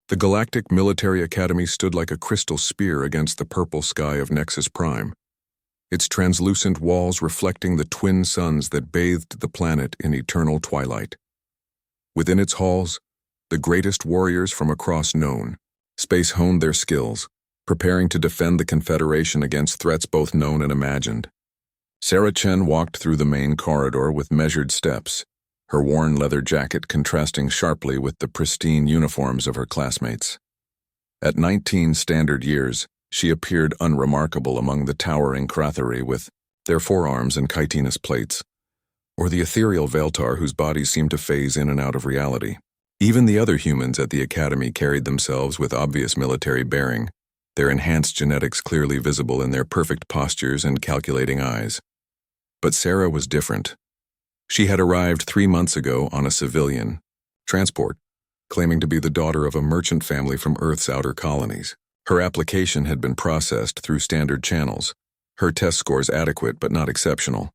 The Galactic Military Academy stood like a crystal spear against the purple sky of Nexus Prime, its translucent walls reflecting the twin suns that bathed the planet in eternal twilight. Within its halls, the greatest warriors from across known space honed their skills, preparing to defend the Confederation against threats both known and imagined. Sarah Chen walked through the main corridor with measured steps, her worn leather jacket contrasting sharply with the pristine uniforms of her classmates. At 19 standard years, she appeared unremarkable among the towering Krathari with their forearms and chitinous plates, or the ethereal Veltar whose bodies seemed to phase in and out of reality. Even the other humans at the academy carried themselves with obvious military bearing, their enhanced genetics clearly visible in their perfect postures and calculating eyes. But Sarah was different. She had arrived 3 months ago on a civilian transport, claiming to be the daughter of a merchant family from Earth's outer colonies. Her application had been processed through standard channels, her test scores adequate but not exceptional.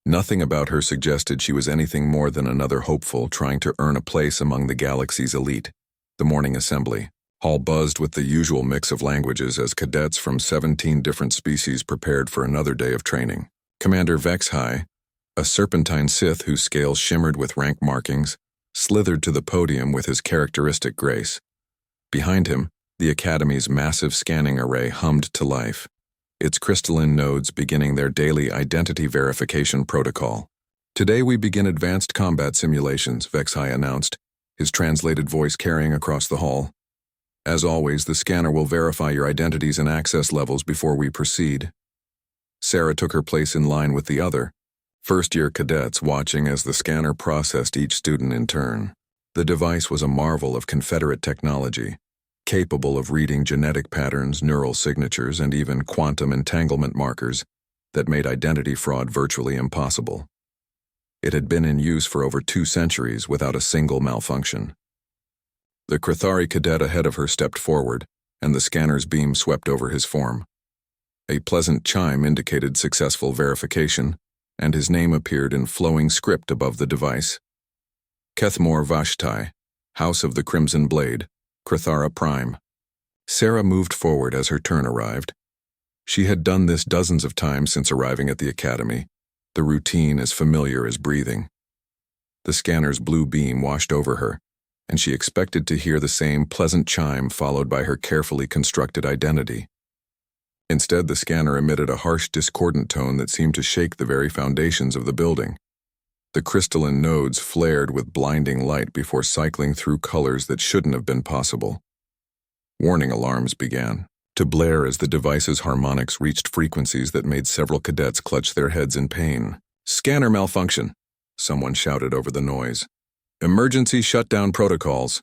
Nothing about her suggested she was anything more than another hopeful trying to earn a place among the galaxy's elite. The morning assembly hall buzzed with the usual mix of languages as cadets from 17 different species prepared for another day of training. Commander HFY, a serpentine Sith whose scales shimmered with rank markings, slithered to the podium with his characteristic grace. Behind him, the Academy's massive scanning array hummed to life, its crystalline nodes beginning their daily identity verification protocol. "Today we begin advanced combat simulations," HFY announced, his translated voice carrying across the hall. "As always, the scanner will verify your identities and access levels before we proceed." Sarah took her place in line with the other first-year cadets watching as the scanner processed each student in turn. The device was a marvel of Confederate technology, capable of reading genetic patterns, neural signatures, and even quantum entanglement markers that made identity fraud virtually impossible. It had been in use for over 2 centuries without a single malfunction. The Krathari cadet ahead of her stepped forward, and the scanner's beam swept over his form. A pleasant chime indicated successful verification, and his name appeared in flowing script above the device. Kethmore Vashtai, House of the Crimson Blade, Krathara Prime. Sarah moved forward as her turn arrived. She had done this dozens of times since arriving at the academy, the routine as familiar as breathing. The scanner's blue beam washed over her, and she expected to hear the same pleasant chime followed by her carefully constructed identity. Instead, the scanner emitted a harsh, discordant tone that seemed to shake the very foundations of the building. The crystalline nodes flared with blinding light before cycling through colors that shouldn't have been possible. Warning alarms began to blare as the device's harmonics reached frequencies that made several cadets clutch their heads in pain. "Scanner malfunction," someone shouted over the noise. "Emergency shutdown protocols."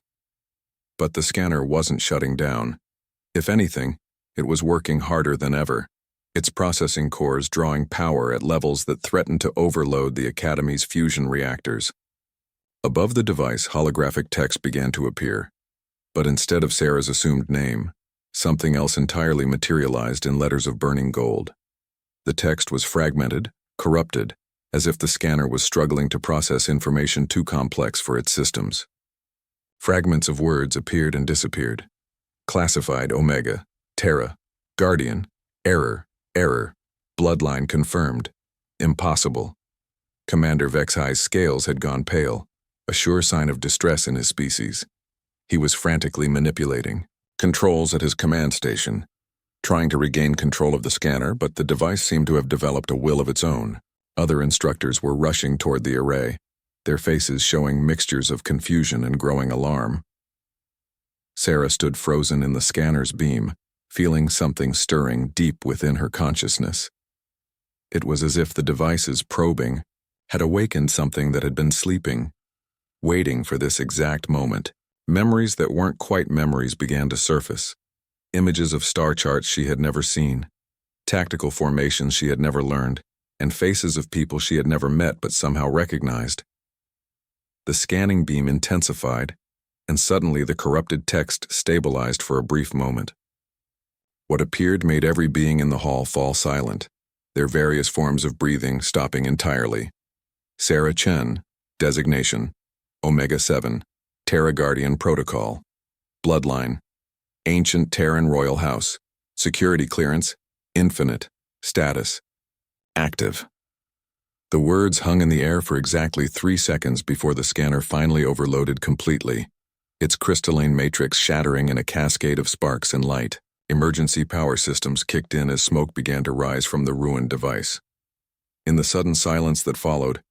But the scanner wasn't shutting down. If anything, it was working harder than ever, its processing cores drawing power at levels that threatened to overload the Academy's fusion reactors. Above the device, holographic text began to appear, but instead of Sarah's assumed name, something else entirely materialized in letters of burning gold. The text was fragmented, corrupted, as if the scanner was struggling to process information too complex for its systems. Fragments of words appeared and disappeared. Classified Omega, Terra, Guardian, Error, Bloodline confirmed, Impossible. Commander HFY's scales had gone pale, a sure sign of distress in his species. He was frantically manipulating controls at his command station, trying to regain control of the scanner, but the device seemed to have developed a will of its own. Other instructors were rushing toward the array, their faces showing mixtures of confusion and growing alarm. Sarah stood frozen in the scanner's beam, feeling something stirring deep within her consciousness. It was as if the device's probing had awakened something that had been sleeping, waiting for this exact moment. Memories that weren't quite memories began to surface. Images of star charts she had never seen, tactical formations she had never learned, and faces of people she had never met but somehow recognized. The scanning beam intensified, and suddenly the corrupted text stabilized for a brief moment. What appeared made every being in the hall fall silent, their various forms of breathing stopping entirely. Sarah Chen, designation, Omega 7, Terra Guardian Protocol. Bloodline. Ancient Terran royal house. Security clearance. Infinite. Status. Active. The words hung in the air for exactly 3 seconds before the scanner finally overloaded completely, its crystalline matrix shattering in a cascade of sparks and light. Emergency power systems kicked in as smoke began to rise from the ruined device. In the sudden silence that followed,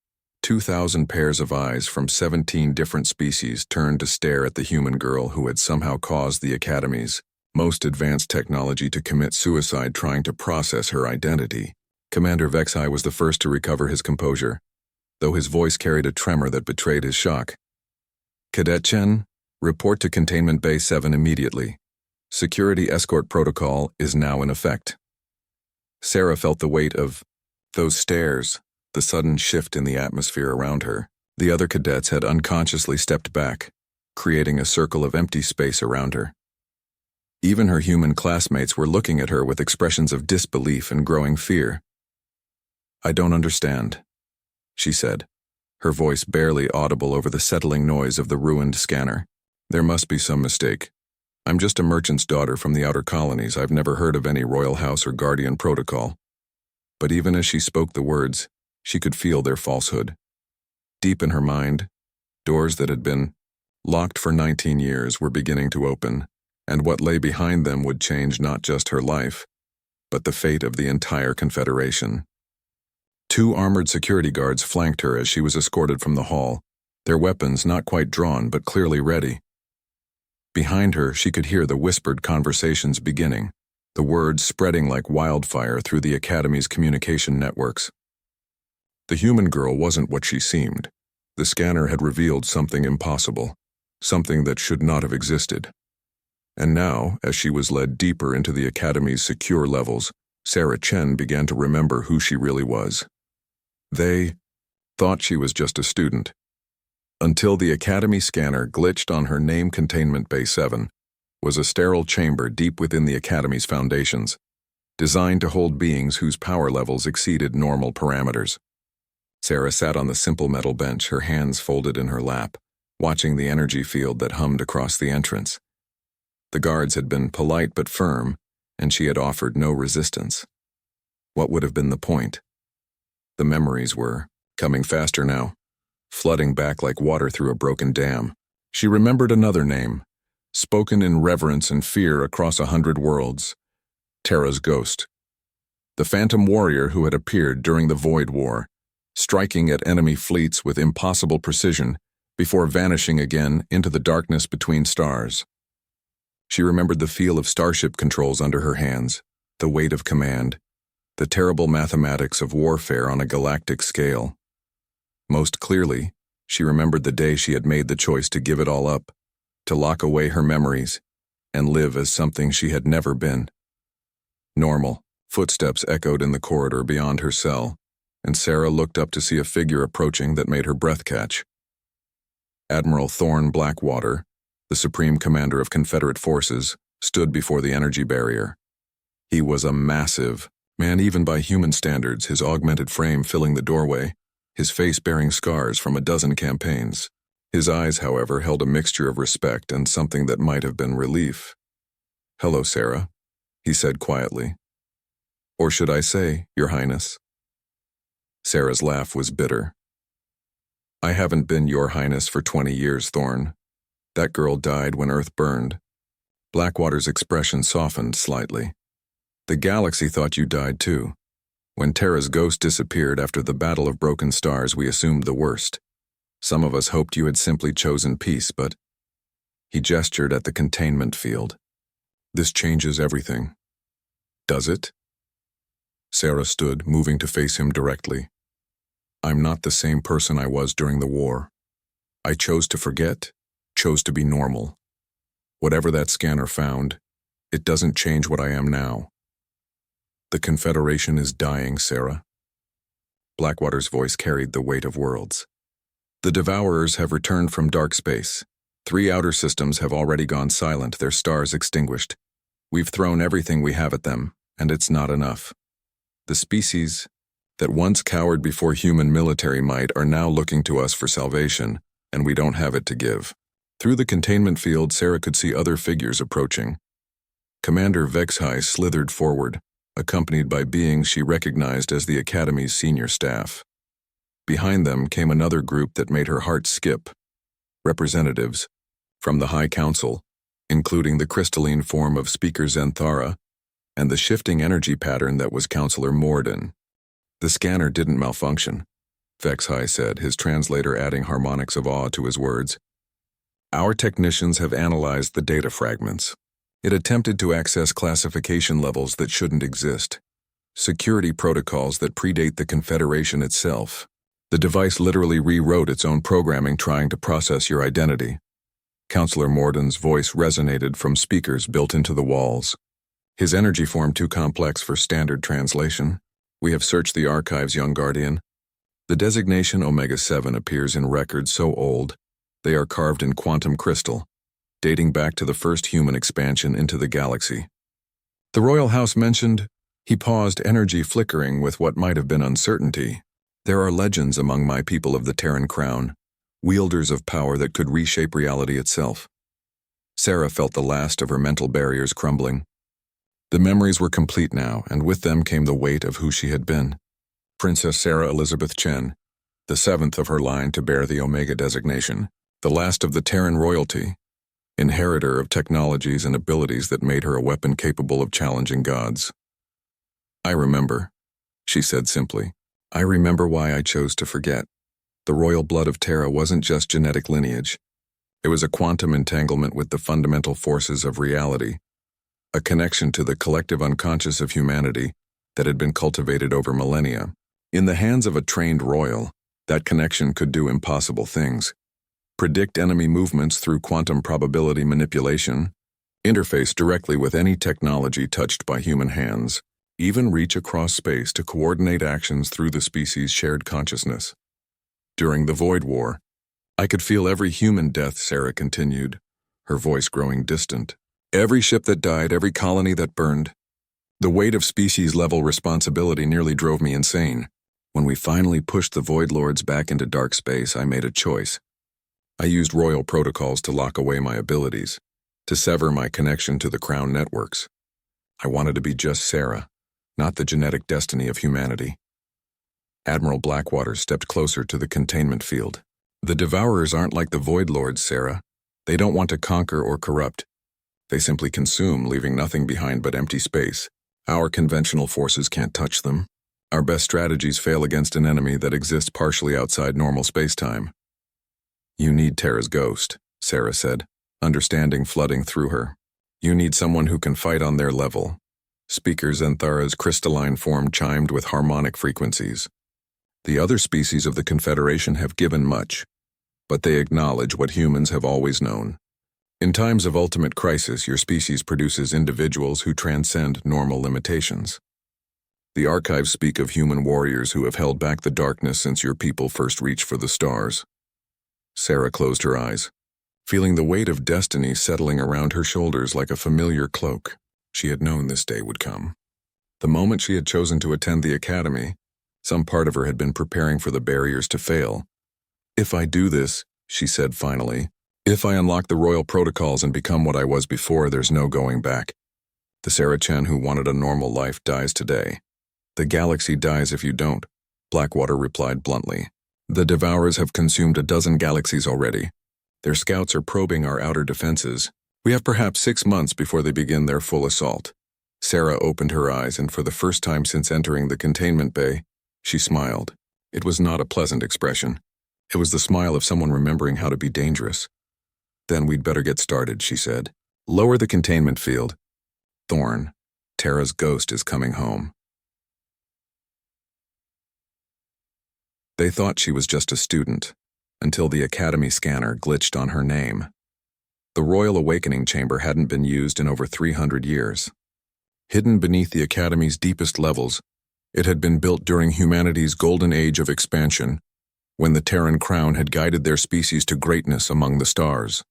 2,000 pairs of eyes from 17 different species turned to stare at the human girl who had somehow caused the Academy's most advanced technology to commit suicide trying to process her identity. Commander Vexai was the first to recover his composure, though his voice carried a tremor that betrayed his shock. Cadet Chen, report to Containment Bay 7 immediately. Security escort protocol is now in effect. Sarah felt the weight of those stares, the sudden shift in the atmosphere around her. The other cadets had unconsciously stepped back, creating a circle of empty space around her. Even her human classmates were looking at her with expressions of disbelief and growing fear. "I don't understand," she said, her voice barely audible over the settling noise of the ruined scanner. "There must be some mistake. I'm just a merchant's daughter from the outer colonies. I've never heard of any royal house or guardian protocol." But even as she spoke the words, she could feel their falsehood. Deep in her mind, doors that had been locked for 19 years were beginning to open, and what lay behind them would change not just her life, but the fate of the entire Confederation. 2 armored security guards flanked her as she was escorted from the hall, their weapons not quite drawn but clearly ready. Behind her, she could hear the whispered conversations beginning, the words spreading like wildfire through the Academy's communication networks. The human girl wasn't what she seemed. The scanner had revealed something impossible, something that should not have existed. And now, as she was led deeper into the Academy's secure levels, Sarah Chen began to remember who she really was. They thought she was just a student, until the Academy scanner glitched on her name. Containment Bay 7 was a sterile chamber deep within the Academy's foundations, designed to hold beings whose power levels exceeded normal parameters. Sarah sat on the simple metal bench, her hands folded in her lap, watching the energy field that hummed across the entrance. The guards had been polite but firm, and she had offered no resistance. What would have been the point? The memories were coming faster now, flooding back like water through a broken dam. She remembered another name, spoken in reverence and fear across 100 worlds: Terra's ghost. The phantom warrior who had appeared during the Void War, striking at enemy fleets with impossible precision before vanishing again into the darkness between stars. She remembered the feel of starship controls under her hands, the weight of command, the terrible mathematics of warfare on a galactic scale. Most clearly, she remembered the day she had made the choice to give it all up, to lock away her memories, and live as something she had never been. Normal. Footsteps echoed in the corridor beyond her cell, and Sarah looked up to see a figure approaching that made her breath catch. Admiral Thorne Blackwater, the Supreme Commander of Confederate forces, stood before the energy barrier. He was a massive man even by human standards, his augmented frame filling the doorway, his face bearing scars from a dozen campaigns. His eyes, however, held a mixture of respect and something that might have been relief. "Hello, Sarah," he said quietly. "Or should I say, Your Highness?" Sarah's laugh was bitter. "I haven't been Your Highness for 20 years, Thorne. That girl died when Earth burned." Blackwater's expression softened slightly. "The galaxy thought you died too. When Terra's ghost disappeared after the Battle of Broken Stars, we assumed the worst. Some of us hoped you had simply chosen peace, but..." He gestured at the containment field. "This changes everything." "Does it?" Sarah stood, moving to face him directly. "I'm not the same person I was during the war. I chose to forget, chose to be normal. Whatever that scanner found, it doesn't change what I am now." "The Confederation is dying, Sarah." Blackwater's voice carried the weight of worlds. "The Devourers have returned from dark space. 3 outer systems have already gone silent, their stars extinguished. We've thrown everything we have at them, and it's not enough. The species that once cowered before human military might are now looking to us for salvation, and we don't have it to give." Through the containment field, Sarah could see other figures approaching. Commander Vexhai slithered forward, accompanied by beings she recognized as the Academy's senior staff. Behind them came another group that made her heart skip. Representatives from the High Council, including the crystalline form of Speaker Zenthara and the shifting energy pattern that was Counselor Morden. The scanner didn't malfunction, Vexhai said, his translator adding harmonics of awe to his words. Our technicians have analyzed the data fragments. It attempted to access classification levels that shouldn't exist, security protocols that predate the Confederation itself. The device literally rewrote its own programming trying to process your identity. Counselor Morden's voice resonated from speakers built into the walls. His energy form too complex for standard translation. We have searched the archives, young guardian. The designation Omega-7 appears in records so old, they are carved in quantum crystal, dating back to the first human expansion into the galaxy. The royal house mentioned, he paused, energy flickering with what might have been uncertainty. There are legends among my people of the Terran Crown, wielders of power that could reshape reality itself. Sarah felt the last of her mental barriers crumbling. The memories were complete now, and with them came the weight of who she had been. Princess Sarah Elizabeth Chen, the seventh of her line to bear the Omega designation, the last of the Terran royalty, inheritor of technologies and abilities that made her a weapon capable of challenging gods. I remember, she said simply. I remember why I chose to forget. The royal blood of Terra wasn't just genetic lineage. It was a quantum entanglement with the fundamental forces of reality, a connection to the collective unconscious of humanity that had been cultivated over millennia. In the hands of a trained royal, that connection could do impossible things. Predict enemy movements through quantum probability manipulation, interface directly with any technology touched by human hands, even reach across space to coordinate actions through the species' shared consciousness. During the Void War, I could feel every human death, Sarah continued, her voice growing distant. Every ship that died, every colony that burned. The weight of species-level responsibility nearly drove me insane. When we finally pushed the Void Lords back into dark space, I made a choice. I used royal protocols to lock away my abilities, to sever my connection to the Crown networks. I wanted to be just Sarah, not the genetic destiny of humanity. Admiral Blackwater stepped closer to the containment field. The Devourers aren't like the Void Lords, Sarah. They don't want to conquer or corrupt. They simply consume, leaving nothing behind but empty space. Our conventional forces can't touch them. Our best strategies fail against an enemy that exists partially outside normal space-time. You need Terra's ghost, Sarah said, understanding flooding through her. You need someone who can fight on their level. Speaker Zenthara's crystalline form chimed with harmonic frequencies. The other species of the Confederation have given much, but they acknowledge what humans have always known. In times of ultimate crisis, your species produces individuals who transcend normal limitations. The archives speak of human warriors who have held back the darkness since your people first reached for the stars. Sarah closed her eyes, feeling the weight of destiny settling around her shoulders like a familiar cloak. She had known this day would come. The moment she had chosen to attend the academy, some part of her had been preparing for the barriers to fail. If I do this, she said finally, if I unlock the royal protocols and become what I was before, there's no going back. The Sarah Chen who wanted a normal life dies today. The galaxy dies if you don't, Blackwater replied bluntly. The Devourers have consumed a dozen galaxies already. Their scouts are probing our outer defenses. We have perhaps 6 months before they begin their full assault. Sarah opened her eyes, and for the first time since entering the containment bay, she smiled. It was not a pleasant expression. It was the smile of someone remembering how to be dangerous. Then we'd better get started, she said. Lower the containment field. Thorn, Terra's ghost is coming home. They thought she was just a student, until the Academy scanner glitched on her name. The Royal Awakening Chamber hadn't been used in over 300 years. Hidden beneath the Academy's deepest levels, it had been built during humanity's golden age of expansion, when the Terran Crown had guided their species to greatness among the stars.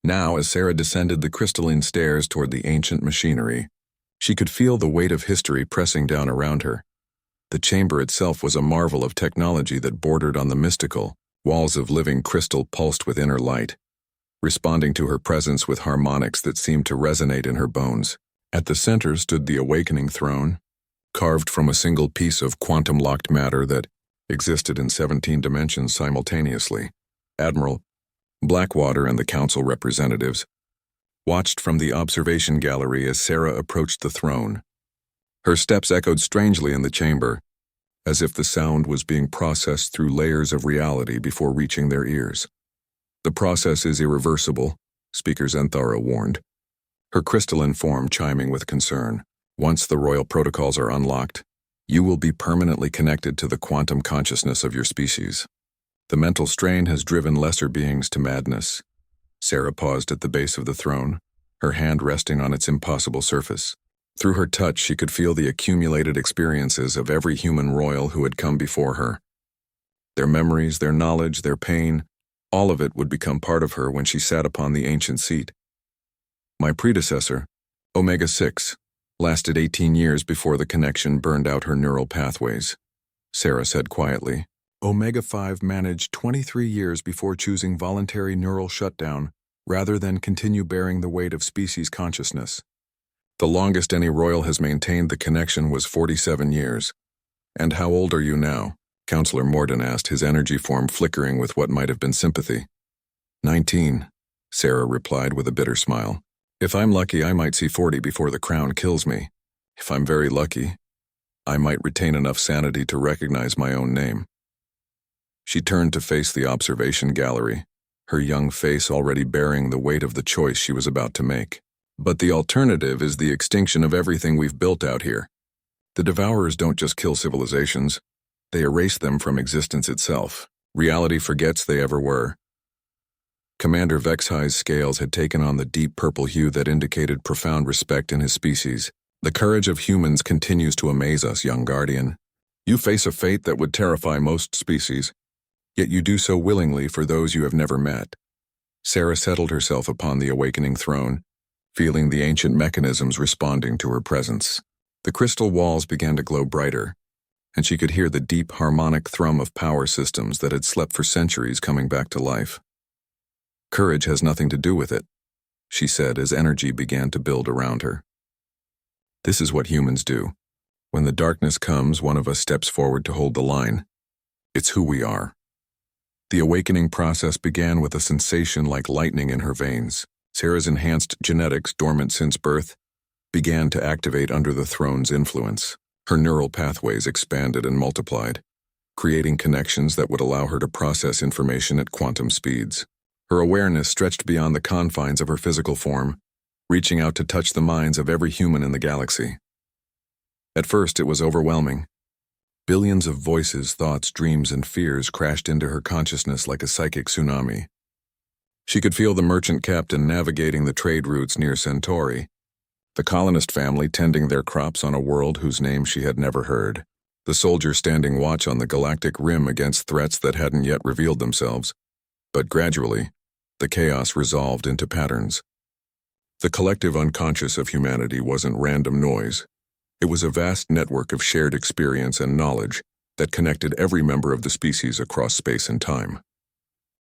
Now, as Sarah descended the crystalline stairs toward the ancient machinery, she could feel the weight of history pressing down around her. The chamber itself was a marvel of technology that bordered on the mystical. Walls of living crystal pulsed with inner light. responding to her presence with harmonics that seemed to resonate in her bones. At the center stood the awakening throne, carved from a single piece of quantum-locked matter that existed in 17 dimensions simultaneously. Admiral Blackwater and the council representatives watched from the observation gallery as Sarah approached the throne. Her steps echoed strangely in the chamber, as if the sound was being processed through layers of reality before reaching their ears. The process is irreversible, Speaker Zenthara warned, her crystalline form chiming with concern. Once the royal protocols are unlocked, you will be permanently connected to the quantum consciousness of your species. The mental strain has driven lesser beings to madness. Sarah paused at the base of the throne, her hand resting on its impossible surface. Through her touch, she could feel the accumulated experiences of every human royal who had come before her. Their memories, their knowledge, their pain, all of it would become part of her when she sat upon the ancient seat. My predecessor, Omega-6, lasted 18 years before the connection burned out her neural pathways, Sarah said quietly. Omega-5 managed 23 years before choosing voluntary neural shutdown rather than continue bearing the weight of species consciousness. The longest any royal has maintained the connection was 47 years. And how old are you now? Counselor Morden asked, his energy form flickering with what might have been sympathy. 19, Sarah replied with a bitter smile. If I'm lucky, I might see 40 before the crown kills me. If I'm very lucky, I might retain enough sanity to recognize my own name. She turned to face the observation gallery, her young face already bearing the weight of the choice she was about to make. But the alternative is the extinction of everything we've built out here. The Devourers don't just kill civilizations, they erase them from existence itself. Reality forgets they ever were. Commander Vexhi's scales had taken on the deep purple hue that indicated profound respect in his species. The courage of humans continues to amaze us, young guardian. You face a fate that would terrify most species, yet you do so willingly for those you have never met. Sarah settled herself upon the awakening throne, feeling the ancient mechanisms responding to her presence. The crystal walls began to glow brighter, and she could hear the deep harmonic thrum of power systems that had slept for centuries coming back to life. Courage has nothing to do with it, she said as energy began to build around her. This is what humans do. When the darkness comes, one of us steps forward to hold the line. It's who we are. The awakening process began with a sensation like lightning in her veins. Sarah's enhanced genetics, dormant since birth, began to activate under the throne's influence. Her neural pathways expanded and multiplied, creating connections that would allow her to process information at quantum speeds. Her awareness stretched beyond the confines of her physical form, reaching out to touch the minds of every human in the galaxy. At first, it was overwhelming. Billions of voices, thoughts, dreams, and fears crashed into her consciousness like a psychic tsunami. She could feel the merchant captain navigating the trade routes near Centauri, the colonist family tending their crops on a world whose name she had never heard, the soldier standing watch on the galactic rim against threats that hadn't yet revealed themselves. But gradually, the chaos resolved into patterns. The collective unconscious of humanity wasn't random noise. It was a vast network of shared experience and knowledge that connected every member of the species across space and time.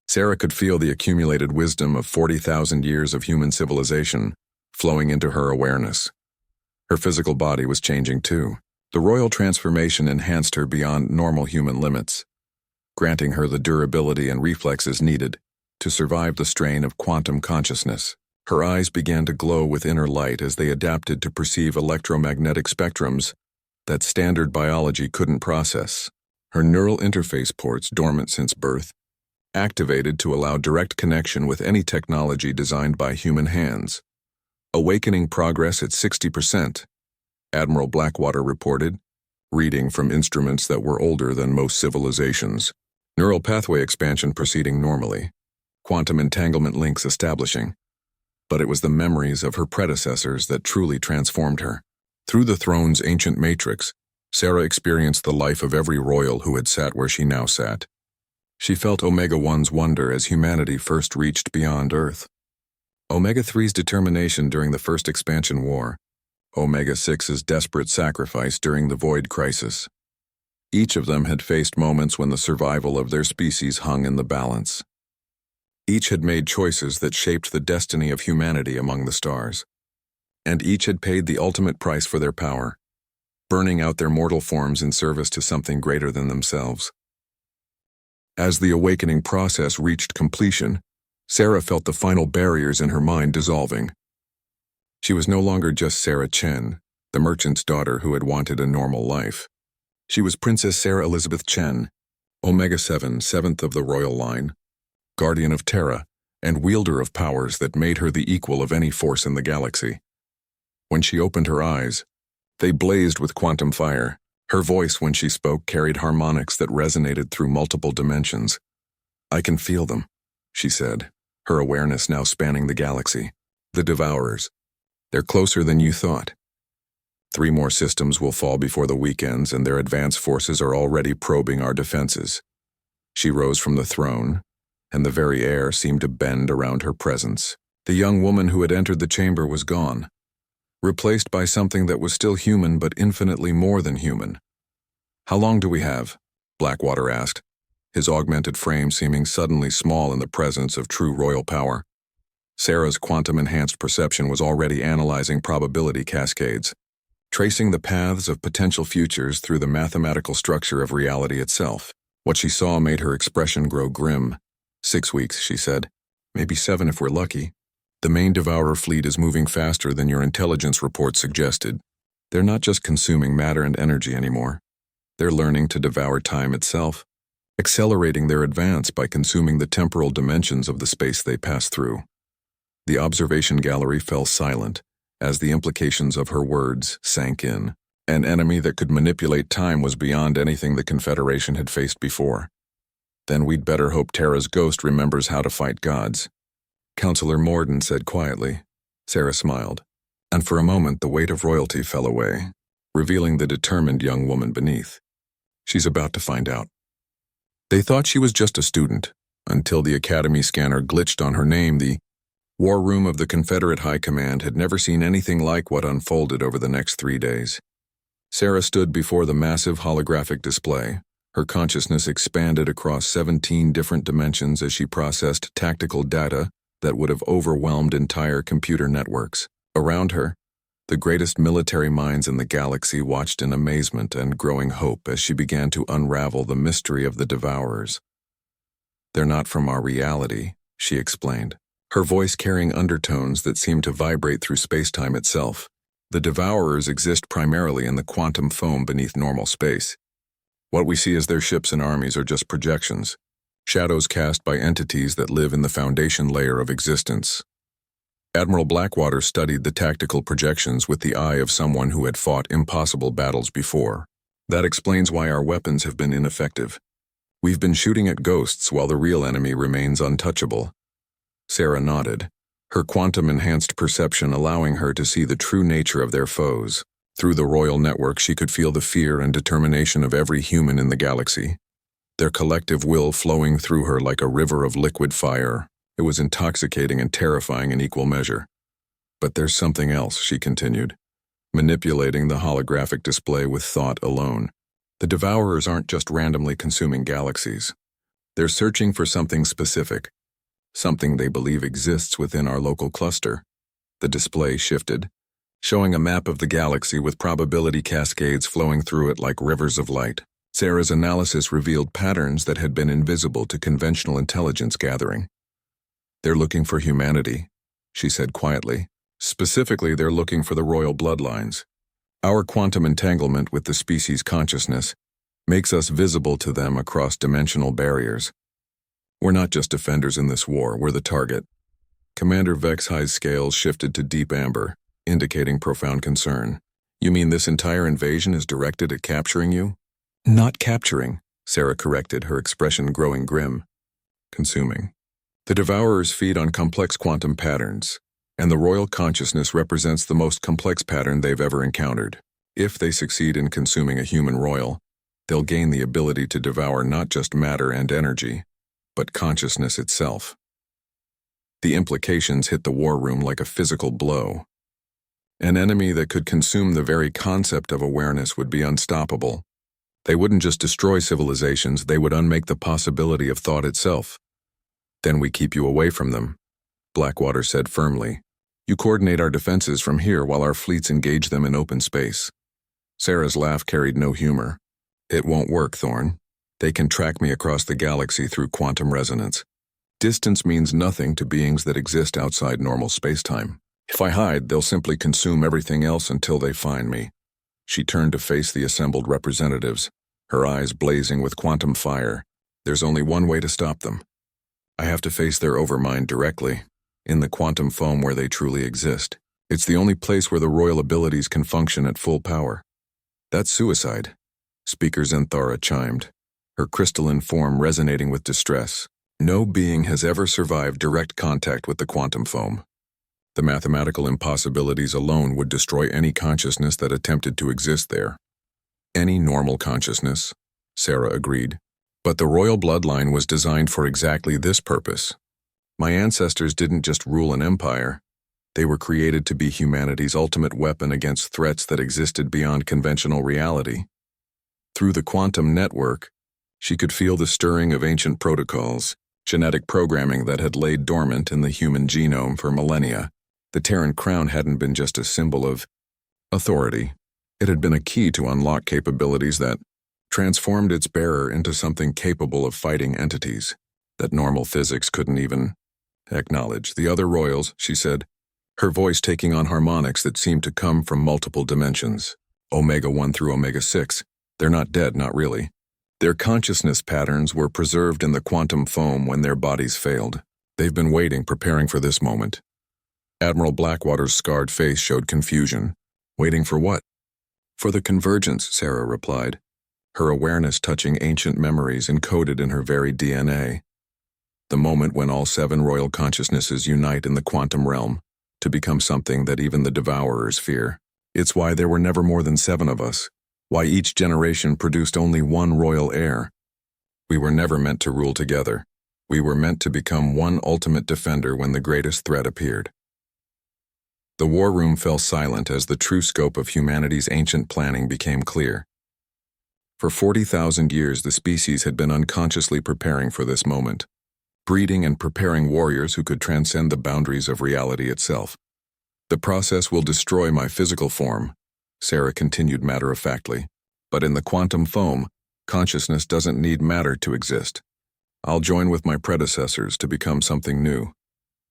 Sarah could feel the accumulated wisdom of 40,000 years of human civilization flowing into her awareness. Her physical body was changing too. The royal transformation enhanced her beyond normal human limits, granting her the durability and reflexes needed to survive the strain of quantum consciousness. Her eyes began to glow with inner light as they adapted to perceive electromagnetic spectrums that standard biology couldn't process. Her neural interface ports, dormant since birth, activated to allow direct connection with any technology designed by human hands. Awakening progress at 60%, Admiral Blackwater reported, reading from instruments that were older than most civilizations. Neural pathway expansion proceeding normally, quantum entanglement links establishing. But it was the memories of her predecessors that truly transformed her. Through the throne's ancient matrix, Sarah experienced the life of every royal who had sat where she now sat. She felt Omega-1's wonder as humanity first reached beyond Earth. Omega-3's determination during the First Expansion War, Omega-6's desperate sacrifice during the Void Crisis. Each of them had faced moments when the survival of their species hung in the balance. Each had made choices that shaped the destiny of humanity among the stars. And each had paid the ultimate price for their power, burning out their mortal forms in service to something greater than themselves. As the awakening process reached completion, Sarah felt the final barriers in her mind dissolving. She was no longer just Sarah Chen, the merchant's daughter who had wanted a normal life. She was Princess Sarah Elizabeth Chen, Omega-7, seventh of the royal line, guardian of Terra, and wielder of powers that made her the equal of any force in the galaxy. When she opened her eyes, they blazed with quantum fire. Her voice, when she spoke, carried harmonics that resonated through multiple dimensions. "I can feel them," she said, her awareness now spanning the galaxy. "The Devourers. They're closer than you thought. 3 more systems will fall before the weekends, and their advanced forces are already probing our defenses." She rose from the throne, and the very air seemed to bend around her presence. The young woman who had entered the chamber was gone, replaced by something that was still human but infinitely more than human. "How long do we have?" Blackwater asked, his augmented frame seeming suddenly small in the presence of true royal power. Sarah's quantum-enhanced perception was already analyzing probability cascades, tracing the paths of potential futures through the mathematical structure of reality itself. What she saw made her expression grow grim. 6 weeks, she said. "Maybe 7 if we're lucky. The main Devourer fleet is moving faster than your intelligence report suggested. They're not just consuming matter and energy anymore. They're learning to devour time itself, accelerating their advance by consuming the temporal dimensions of the space they pass through." The observation gallery fell silent as the implications of her words sank in. An enemy that could manipulate time was beyond anything the Confederation had faced before. "Then we'd better hope Terra's ghost remembers how to fight gods," Counselor Morden said quietly. Sarah smiled, and for a moment the weight of royalty fell away, revealing the determined young woman beneath. "She's about to find out." They thought she was just a student, until the Academy scanner glitched on her name. The war room of the Confederate High Command had never seen anything like what unfolded over the next 3 days. Sarah stood before the massive holographic display. Her consciousness expanded across 17 different dimensions as she processed tactical data that would have overwhelmed entire computer networks. Around her, the greatest military minds in the galaxy watched in amazement and growing hope as she began to unravel the mystery of the Devourers. "They're not from our reality," she explained, her voice carrying undertones that seemed to vibrate through space-time itself. "The Devourers exist primarily in the quantum foam beneath normal space. What we see as their ships and armies are just projections, shadows cast by entities that live in the foundation layer of existence." Admiral Blackwater studied the tactical projections with the eye of someone who had fought impossible battles before. "That explains why our weapons have been ineffective. We've been shooting at ghosts while the real enemy remains untouchable." Sarah nodded, her quantum-enhanced perception allowing her to see the true nature of their foes. Through the royal network, she could feel the fear and determination of every human in the galaxy, their collective will flowing through her like a river of liquid fire. It was intoxicating and terrifying in equal measure. "But there's something else," she continued, manipulating the holographic display with thought alone. "The Devourers aren't just randomly consuming galaxies. They're searching for something specific, something they believe exists within our local cluster." The display shifted, showing a map of the galaxy with probability cascades flowing through it like rivers of light. Sarah's analysis revealed patterns that had been invisible to conventional intelligence gathering. "They're looking for humanity," she said quietly. "Specifically, they're looking for the royal bloodlines. Our quantum entanglement with the species' consciousness makes us visible to them across dimensional barriers. We're not just defenders in this war, we're the target." Commander Vexhi's scales shifted to deep amber, indicating profound concern. "You mean this entire invasion is directed at capturing you?" "Not capturing," Sarah corrected, her expression growing grim. "Consuming. The Devourers feed on complex quantum patterns, and the royal consciousness represents the most complex pattern they've ever encountered. If they succeed in consuming a human royal, they'll gain the ability to devour not just matter and energy, but consciousness itself." The implications hit the war room like a physical blow. An enemy that could consume the very concept of awareness would be unstoppable. They wouldn't just destroy civilizations, they would unmake the possibility of thought itself. Then we keep you away from them, Blackwater said firmly. You coordinate our defenses from here while our fleets engage them in open space. Sarah's laugh carried no humor. It won't work, Thorn. They can track me across the galaxy through quantum resonance. Distance means nothing to beings that exist outside normal spacetime. If I hide, they'll simply consume everything else until they find me. She turned to face the assembled representatives, her eyes blazing with quantum fire. There's only one way to stop them. I have to face their overmind directly, in the quantum foam where they truly exist. It's the only place where the royal abilities can function at full power. That's suicide, Speaker Zenthara chimed, her crystalline form resonating with distress. No being has ever survived direct contact with the quantum foam. The mathematical impossibilities alone would destroy any consciousness that attempted to exist there. Any normal consciousness, Sarah agreed. But the royal bloodline was designed for exactly this purpose. My ancestors didn't just rule an empire. They were created to be humanity's ultimate weapon against threats that existed beyond conventional reality. Through the quantum network, she could feel the stirring of ancient protocols, genetic programming that had laid dormant in the human genome for millennia. The Terran crown hadn't been just a symbol of authority. It had been a key to unlock capabilities that transformed its bearer into something capable of fighting entities that normal physics couldn't even acknowledge. The other royals, she said, her voice taking on harmonics that seemed to come from multiple dimensions. Omega 1 through Omega 6. They're not dead, not really. Their consciousness patterns were preserved in the quantum foam when their bodies failed. They've been waiting, preparing for this moment. Admiral Blackwater's scarred face showed confusion. Waiting for what? For the convergence, Sarah replied, her awareness touching ancient memories encoded in her very DNA. The moment when all 7 royal consciousnesses unite in the quantum realm to become something that even the Devourers fear. It's why there were never more than 7 of us, why each generation produced only one royal heir. We were never meant to rule together. We were meant to become one ultimate defender when the greatest threat appeared. The war room fell silent as the true scope of humanity's ancient planning became clear. For 40,000 years, the species had been unconsciously preparing for this moment, breeding and preparing warriors who could transcend the boundaries of reality itself. The process will destroy my physical form, Sarah continued matter-of-factly, but in the quantum foam, consciousness doesn't need matter to exist. I'll join with my predecessors to become something new.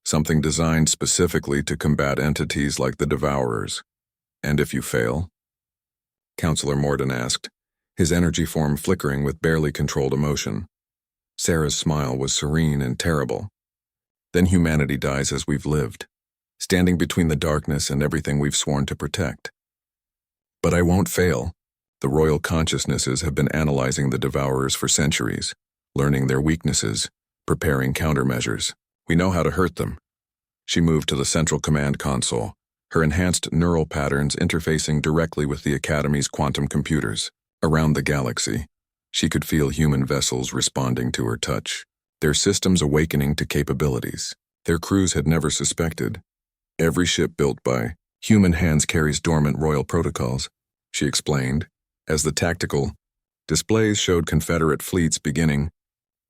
Something designed specifically to combat entities like the Devourers. And if you fail? Counselor Morden asked, his energy form flickering with barely controlled emotion. Sarah's smile was serene and terrible. Then humanity dies as we've lived, standing between the darkness and everything we've sworn to protect. But I won't fail. The royal consciousnesses have been analyzing the Devourers for centuries, learning their weaknesses, preparing countermeasures. We know how to hurt them. She moved to the central command console, her enhanced neural patterns interfacing directly with the Academy's quantum computers. Around the galaxy, she could feel human vessels responding to her touch, their systems awakening to capabilities their crews had never suspected. Every ship built by human hands carries dormant royal protocols, she explained, as the tactical displays showed Confederate fleets beginning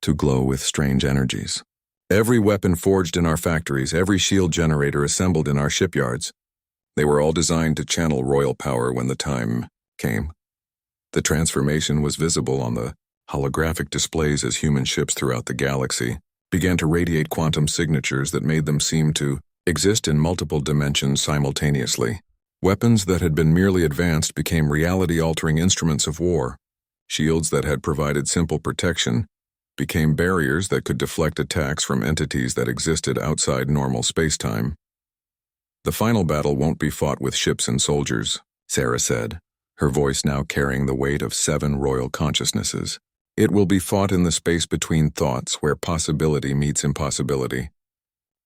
to glow with strange energies. Every weapon forged in our factories, every shield generator assembled in our shipyards, they were all designed to channel royal power when the time came. The transformation was visible on the holographic displays as human ships throughout the galaxy began to radiate quantum signatures that made them seem to exist in multiple dimensions simultaneously. Weapons that had been merely advanced became reality-altering instruments of war. Shields that had provided simple protection became barriers that could deflect attacks from entities that existed outside normal spacetime. The final battle won't be fought with ships and soldiers, Sarah said, her voice now carrying the weight of 7 royal consciousnesses. It will be fought in the space between thoughts where possibility meets impossibility.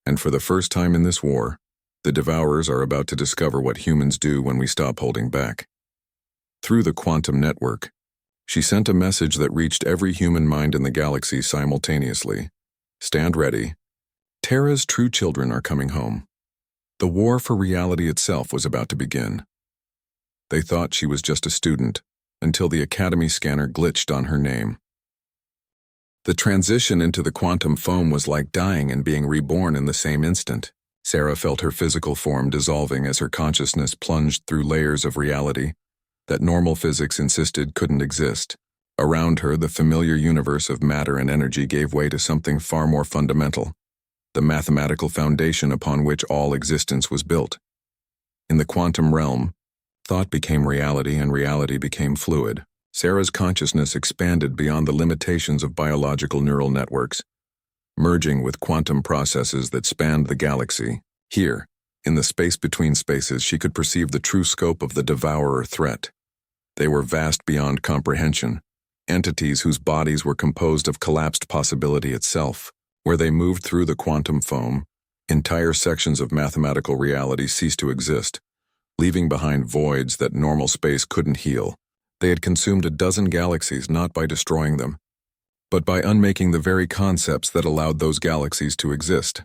And for the first time in this war, the Devourers are about to discover what humans do when we stop holding back. Through the quantum network, she sent a message that reached every human mind in the galaxy simultaneously. Stand ready. Terra's true children are coming home. The war for reality itself was about to begin. They thought she was just a student, until the Academy scanner glitched on her name. The transition into the quantum foam was like dying and being reborn in the same instant. Sarah felt her physical form dissolving as her consciousness plunged through layers of reality that normal physics insisted couldn't exist. Around her, the familiar universe of matter and energy gave way to something far more fundamental, the mathematical foundation upon which all existence was built. In the quantum realm, thought became reality and reality became fluid. Sarah's consciousness expanded beyond the limitations of biological neural networks, merging with quantum processes that spanned the galaxy. Here, in the space between spaces, she could perceive the true scope of the devourer threat. They were vast beyond comprehension, entities whose bodies were composed of collapsed possibility itself. Where they moved through the quantum foam, entire sections of mathematical reality ceased to exist, leaving behind voids that normal space couldn't heal. They had consumed a dozen galaxies not by destroying them, but by unmaking the very concepts that allowed those galaxies to exist.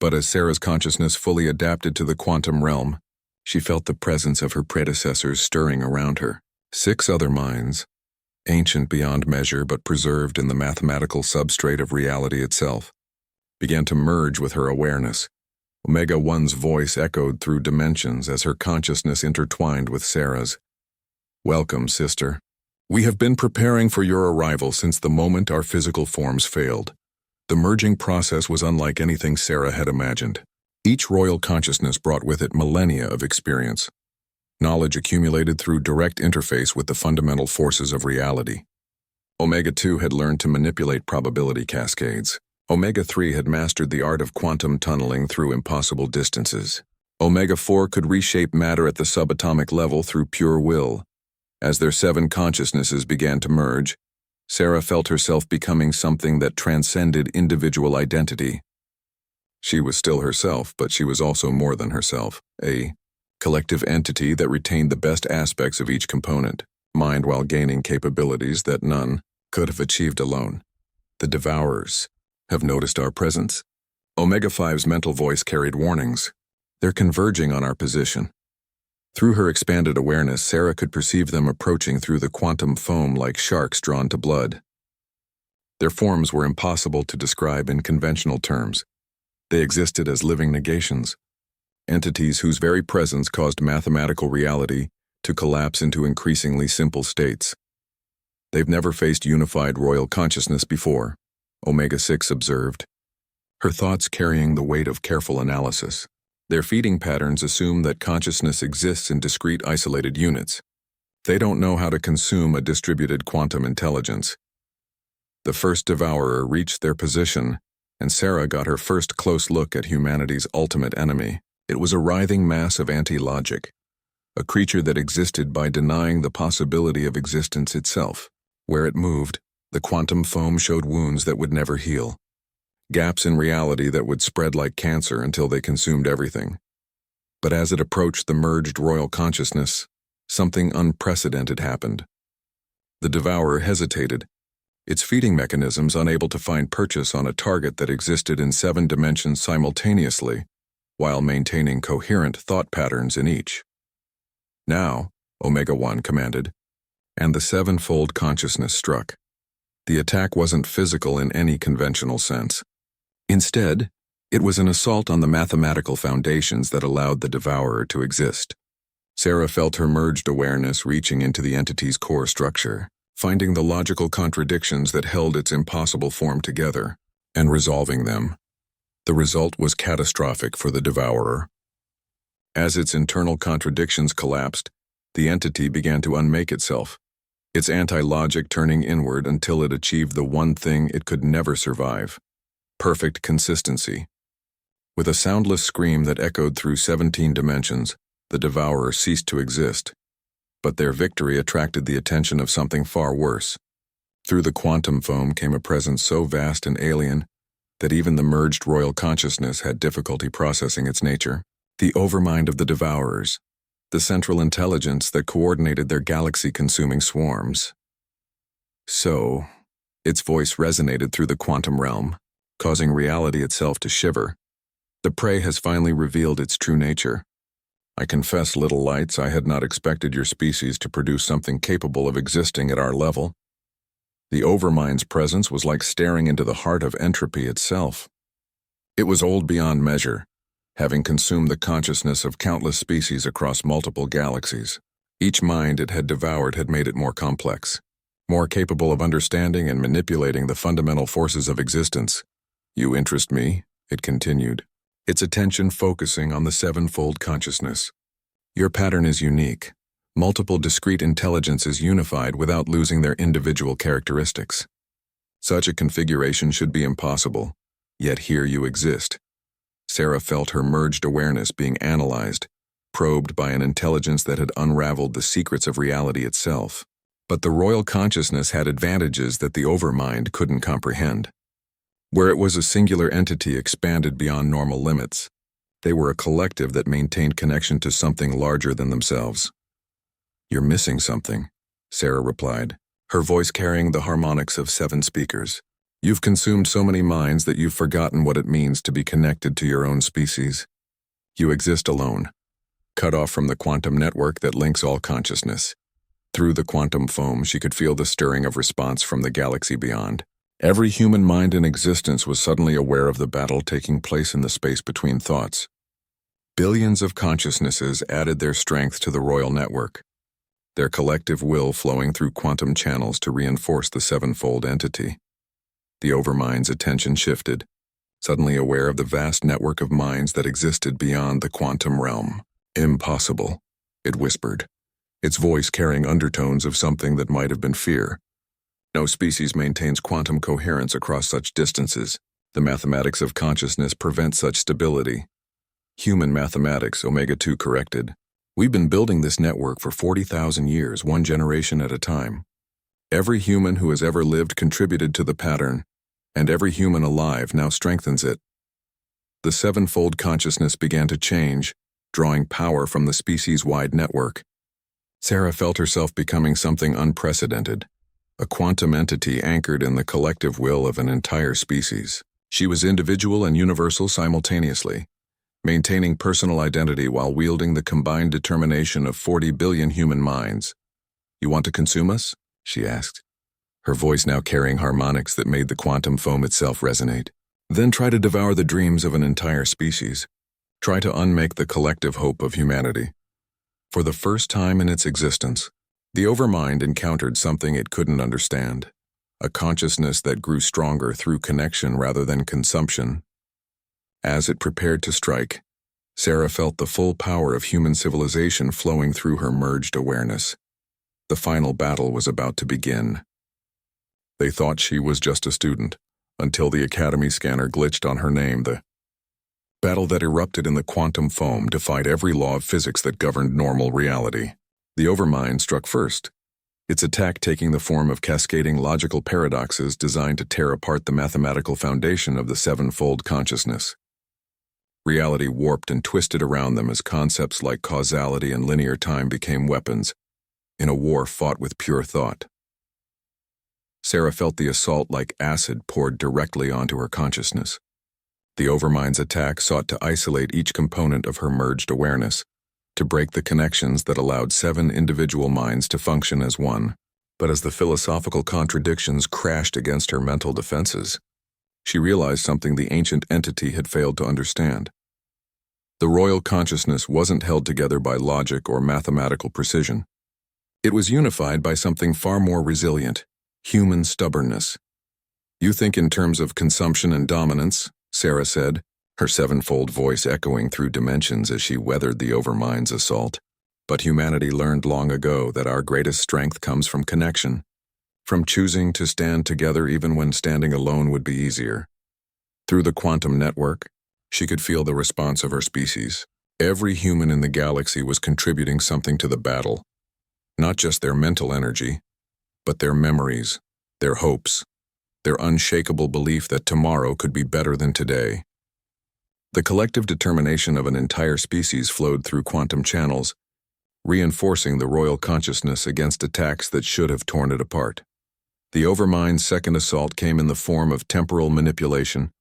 But as Sarah's consciousness fully adapted to the quantum realm, she felt the presence of her predecessors stirring around her. 6 other minds, ancient beyond measure but preserved in the mathematical substrate of reality itself, began to merge with her awareness. Omega 1's voice echoed through dimensions as her consciousness intertwined with Sarah's. "Welcome, sister. We have been preparing for your arrival since the moment our physical forms failed." The merging process was unlike anything Sarah had imagined. Each royal consciousness brought with it millennia of experience, knowledge accumulated through direct interface with the fundamental forces of reality. Omega 2 had learned to manipulate probability cascades. Omega 3 had mastered the art of quantum tunneling through impossible distances. Omega 4 could reshape matter at the subatomic level through pure will. As their 7 consciousnesses began to merge, Sarah felt herself becoming something that transcended individual identity. She was still herself, but she was also more than herself, a collective entity that retained the best aspects of each component, mind while gaining capabilities that none could have achieved alone. The Devourers have noticed our presence. Omega 5's mental voice carried warnings. They're converging on our position. Through her expanded awareness, Sarah could perceive them approaching through the quantum foam like sharks drawn to blood. Their forms were impossible to describe in conventional terms. They existed as living negations, entities whose very presence caused mathematical reality to collapse into increasingly simple states. They've never faced unified royal consciousness before, Omega 6 observed, her thoughts carrying the weight of careful analysis. Their feeding patterns assume that consciousness exists in discrete isolated units. They don't know how to consume a distributed quantum intelligence. The first devourer reached their position, and Sarah got her first close look at humanity's ultimate enemy. It was a writhing mass of anti-logic, a creature that existed by denying the possibility of existence itself. Where it moved, the quantum foam showed wounds that would never heal, gaps in reality that would spread like cancer until they consumed everything. But as it approached the merged royal consciousness, something unprecedented happened. The devourer hesitated, its feeding mechanisms unable to find purchase on a target that existed in 7 dimensions simultaneously, while maintaining coherent thought patterns in each. "Now," Omega 1 commanded, and the 7-fold consciousness struck. The attack wasn't physical in any conventional sense. Instead, it was an assault on the mathematical foundations that allowed the devourer to exist. Sarah felt her merged awareness reaching into the entity's core structure, finding the logical contradictions that held its impossible form together, and resolving them. The result was catastrophic for the devourer. As its internal contradictions collapsed, the entity began to unmake itself, its anti-logic turning inward until it achieved the one thing it could never survive: perfect consistency. With a soundless scream that echoed through 17 dimensions, the devourer ceased to exist. But their victory attracted the attention of something far worse. Through the quantum foam came a presence so vast and alien that even the merged royal consciousness had difficulty processing its nature. The overmind of the devourers, the central intelligence that coordinated their galaxy-consuming swarms. So, its voice resonated through the quantum realm, causing reality itself to shiver. The prey has finally revealed its true nature. I confess, little lights, I had not expected your species to produce something capable of existing at our level. The Overmind's presence was like staring into the heart of entropy itself. It was old beyond measure, having consumed the consciousness of countless species across multiple galaxies. Each mind it had devoured had made it more complex, more capable of understanding and manipulating the fundamental forces of existence. "You interest me," it continued, its attention focusing on the sevenfold consciousness. "Your pattern is unique. Multiple discrete intelligences unified without losing their individual characteristics. Such a configuration should be impossible, yet here you exist." Sarah felt her merged awareness being analyzed, probed by an intelligence that had unraveled the secrets of reality itself. But the royal consciousness had advantages that the Overmind couldn't comprehend. Where it was a singular entity expanded beyond normal limits, they were a collective that maintained connection to something larger than themselves. "You're missing something," Sarah replied, her voice carrying the harmonics of 7 speakers. "You've consumed so many minds that you've forgotten what it means to be connected to your own species. You exist alone, cut off from the quantum network that links all consciousness." Through the quantum foam, she could feel the stirring of response from the galaxy beyond. Every human mind in existence was suddenly aware of the battle taking place in the space between thoughts. Billions of consciousnesses added their strength to the royal network, their collective will flowing through quantum channels to reinforce the sevenfold entity. The Overmind's attention shifted, suddenly aware of the vast network of minds that existed beyond the quantum realm. "Impossible," it whispered, its voice carrying undertones of something that might have been fear. "No species maintains quantum coherence across such distances. The mathematics of consciousness prevent such stability." "Human mathematics," Omega-2 corrected. "We've been building this network for 40,000 years, one generation at a time. Every human who has ever lived contributed to the pattern, and every human alive now strengthens it." The sevenfold consciousness began to change, drawing power from the species-wide network. Sarah felt herself becoming something unprecedented, a quantum entity anchored in the collective will of an entire species. She was individual and universal simultaneously, maintaining personal identity while wielding the combined determination of 40 billion human minds. "You want to consume us?" she asked, her voice now carrying harmonics that made the quantum foam itself resonate. "Then try to devour the dreams of an entire species. Try to unmake the collective hope of humanity." For the first time in its existence, the Overmind encountered something it couldn't understand, a consciousness that grew stronger through connection rather than consumption. As it prepared to strike, Sarah felt the full power of human civilization flowing through her merged awareness. The final battle was about to begin. They thought she was just a student, until the Academy scanner glitched on her name. The battle that erupted in the quantum foam defied every law of physics that governed normal reality. The Overmind struck first, its attack taking the form of cascading logical paradoxes designed to tear apart the mathematical foundation of the sevenfold consciousness. Reality warped and twisted around them as concepts like causality and linear time became weapons in a war fought with pure thought. Sarah felt the assault like acid poured directly onto her consciousness. The Overmind's attack sought to isolate each component of her merged awareness, to break the connections that allowed 7 individual minds to function as one. But as the philosophical contradictions crashed against her mental defenses, she realized something the ancient entity had failed to understand. The royal consciousness wasn't held together by logic or mathematical precision. It was unified by something far more resilient, human stubbornness. "You think in terms of consumption and dominance," Sarah said, her sevenfold voice echoing through dimensions as she weathered the Overmind's assault. "But humanity learned long ago that our greatest strength comes from connection, from choosing to stand together even when standing alone would be easier." Through the quantum network, she could feel the response of her species. Every human in the galaxy was contributing something to the battle, not just their mental energy, but their memories, their hopes, their unshakable belief that tomorrow could be better than today. The collective determination of an entire species flowed through quantum channels, reinforcing the royal consciousness against attacks that should have torn it apart. The Overmind's second assault came in the form of temporal manipulation,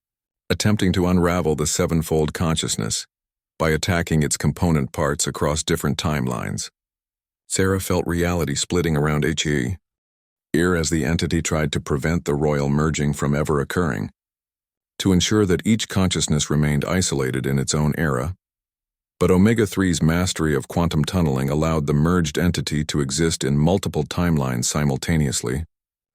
attempting to unravel the sevenfold consciousness by attacking its component parts across different timelines. Sarah felt reality splitting around HE, as the entity tried to prevent the royal merging from ever occurring. To ensure that each consciousness remained isolated in its own era, but Omega-3's mastery of quantum tunneling allowed the merged entity to exist in multiple timelines simultaneously,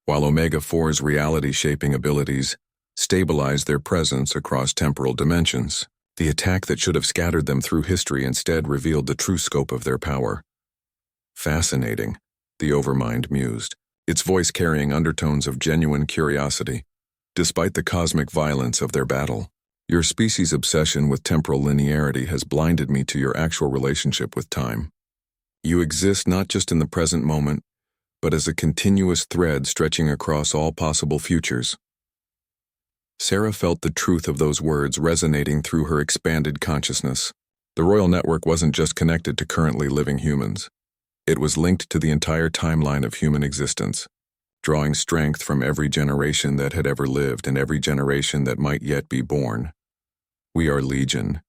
while Omega-4's reality-shaping abilities stabilized their presence across temporal dimensions. The attack that should have scattered them through history instead revealed the true scope of their power. Fascinating, the Overmind mused, its voice carrying undertones of genuine curiosity. Despite the cosmic violence of their battle, your species' obsession with temporal linearity has blinded me to your actual relationship with time. You exist not just in the present moment, but as a continuous thread stretching across all possible futures. Sarah felt the truth of those words resonating through her expanded consciousness. The royal network wasn't just connected to currently living humans. It was linked to the entire timeline of human existence, drawing strength from every generation that had ever lived and every generation that might yet be born. "We are Legion,"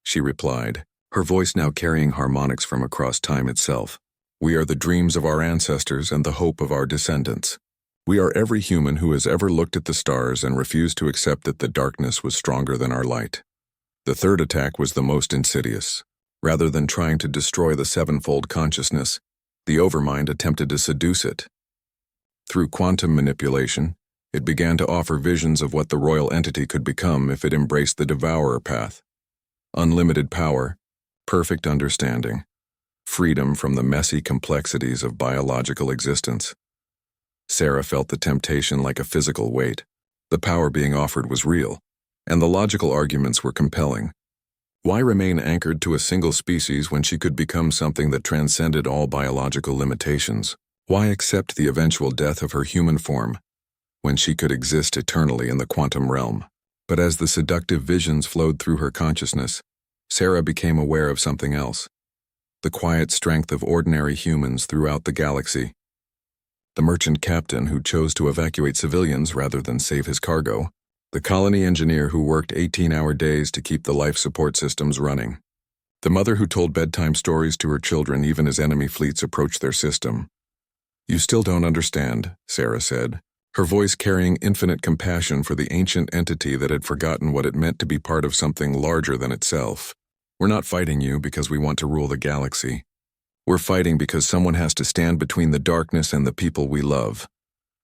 she replied, her voice now carrying harmonics from across time itself. "We are the dreams of our ancestors and the hope of our descendants. We are every human who has ever looked at the stars and refused to accept that the darkness was stronger than our light." The third attack was the most insidious. Rather than trying to destroy the sevenfold consciousness, the Overmind attempted to seduce it. Through quantum manipulation, it began to offer visions of what the royal entity could become if it embraced the Devourer path. Unlimited power, perfect understanding, freedom from the messy complexities of biological existence. Sarah felt the temptation like a physical weight. The power being offered was real, and the logical arguments were compelling. Why remain anchored to a single species when she could become something that transcended all biological limitations? Why accept the eventual death of her human form when she could exist eternally in the quantum realm? But as the seductive visions flowed through her consciousness, Sarah became aware of something else. The quiet strength of ordinary humans throughout the galaxy. The merchant captain who chose to evacuate civilians rather than save his cargo. The colony engineer who worked 18-hour days to keep the life support systems running. The mother who told bedtime stories to her children even as enemy fleets approached their system. "You still don't understand," Sarah said, her voice carrying infinite compassion for the ancient entity that had forgotten what it meant to be part of something larger than itself. "We're not fighting you because we want to rule the galaxy. We're fighting because someone has to stand between the darkness and the people we love."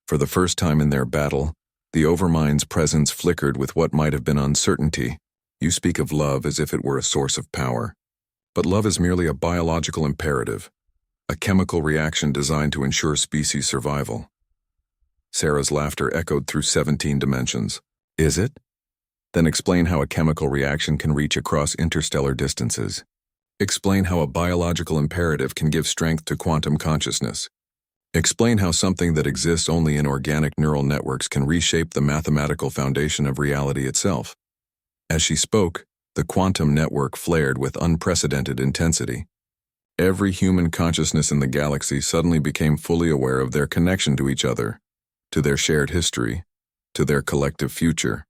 For the first time in their battle, the Overmind's presence flickered with what might have been uncertainty. "You speak of love as if it were a source of power. But love is merely a biological imperative, a chemical reaction designed to ensure species survival." Sarah's laughter echoed through 17 dimensions. "Is it? Then explain how a chemical reaction can reach across interstellar distances. Explain how a biological imperative can give strength to quantum consciousness. Explain how something that exists only in organic neural networks can reshape the mathematical foundation of reality itself." As she spoke, the quantum network flared with unprecedented intensity. Every human consciousness in the galaxy suddenly became fully aware of their connection to each other, to their shared history, to their collective future.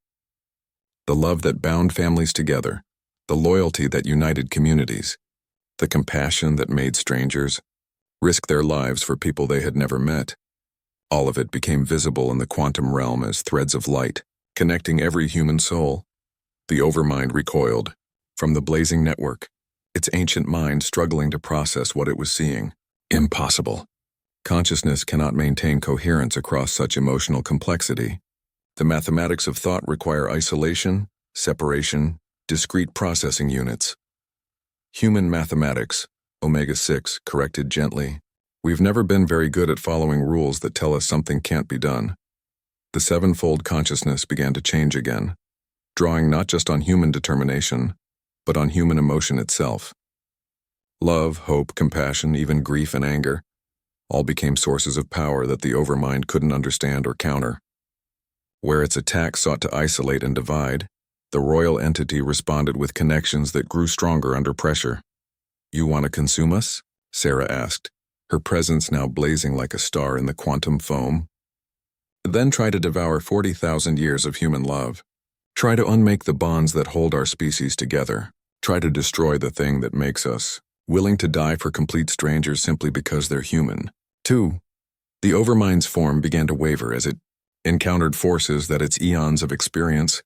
The love that bound families together, the loyalty that united communities, the compassion that made strangers risk their lives for people they had never met. All of it became visible in the quantum realm as threads of light, connecting every human soul. The Overmind recoiled from the blazing network, its ancient mind struggling to process what it was seeing. Impossible. Consciousness cannot maintain coherence across such emotional complexity. The mathematics of thought require isolation, separation, discrete processing units. Human mathematics, Omega-6 corrected gently. "We've never been very good at following rules that tell us something can't be done." The sevenfold consciousness began to change again, drawing not just on human determination, but on human emotion itself. Love, hope, compassion, even grief and anger, all became sources of power that the Overmind couldn't understand or counter. Where its attack sought to isolate and divide, the royal entity responded with connections that grew stronger under pressure. "You want to consume us?" Sarah asked, her presence now blazing like a star in the quantum foam. "Then try to devour 40,000 years of human love. Try to unmake the bonds that hold our species together. Try to destroy the thing that makes us willing to die for complete strangers simply because they're human. 2. The Overmind's form began to waver as it encountered forces that its eons of experience